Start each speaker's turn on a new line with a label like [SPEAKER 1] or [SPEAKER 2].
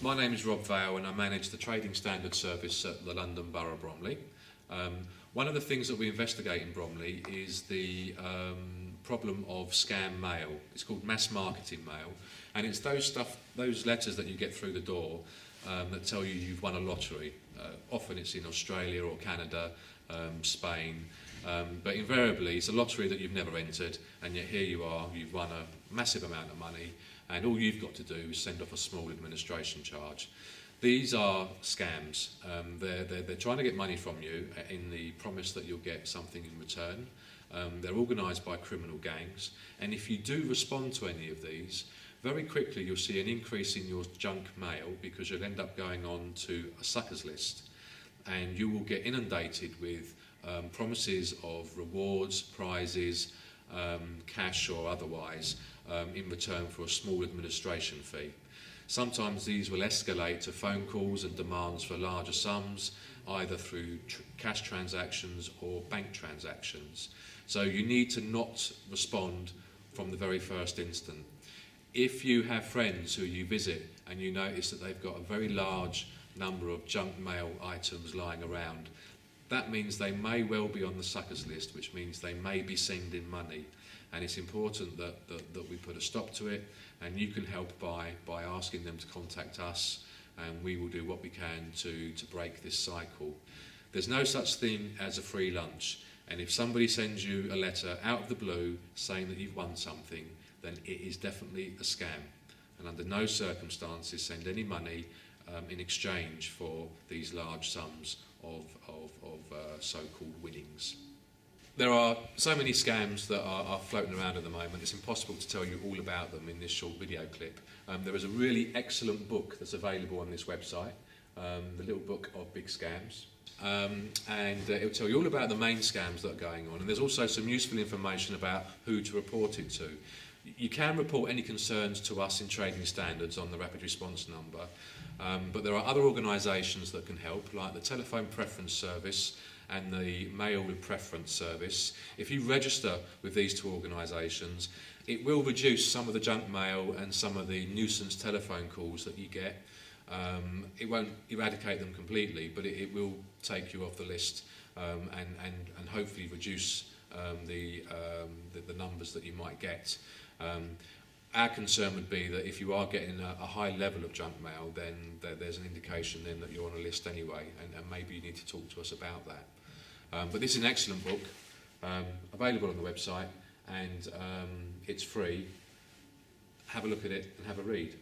[SPEAKER 1] My name is Rob Vale and I manage the Trading Standards Service at the London Borough Bromley. One of the things that we investigate in Bromley is the problem of scam mail. It's called mass marketing mail, and it's those letters that you get through the door that tell you you've won a lottery. Often it's in Australia or Canada, Spain, but invariably it's a lottery that you've never entered, and yet here you are, you've won a massive amount of money, and all you've got to do is send off a small administration charge. These are scams. They're trying to get money from you in the promise that you'll get something in return. They're organised by criminal gangs, and if you do respond to any of these, very quickly you'll see an increase in your junk mail, because you'll end up going on to a suckers list, and you will get inundated with promises of rewards, prizes, cash or otherwise, in return for a small administration fee. Sometimes these will escalate to phone calls and demands for larger sums, either through cash transactions or bank transactions. So you need to not respond from the very first instant. If you have friends who you visit and you notice that they've got a very large number of junk mail items lying around, that means they may well be on the suckers list, which means they may be sending money. And it's important that we put a stop to it, and you can help by asking them to contact us, and we will do what we can to break this cycle. There's no such thing as a free lunch, and if somebody sends you a letter out of the blue saying that you've won something, then it is definitely a scam, and under no circumstances send any money in exchange for these large sums of so-called winnings. There are so many scams that are floating around at the moment, it's impossible to tell you all about them in this short video clip. There is a really excellent book that's available on this website, the little book of big scams, and it will tell you all about the main scams that are going on, and there's also some useful information about who to report it to. You can report any concerns to us in Trading Standards on the Rapid Response number, but there are other organisations that can help, like the Telephone Preference Service and the Mail with Preference Service. If you register with these two organisations, it will reduce some of the junk mail and some of the nuisance telephone calls that you get. It won't eradicate them completely, but it will take you off the list, and hopefully reduce the numbers that you might get. Our concern would be that if you are getting a high level of junk mail, then there's an indication then that you're on a list anyway, and maybe you need to talk to us about that. But this is an excellent book, available on the website, and it's free. Have a look at it and have a read.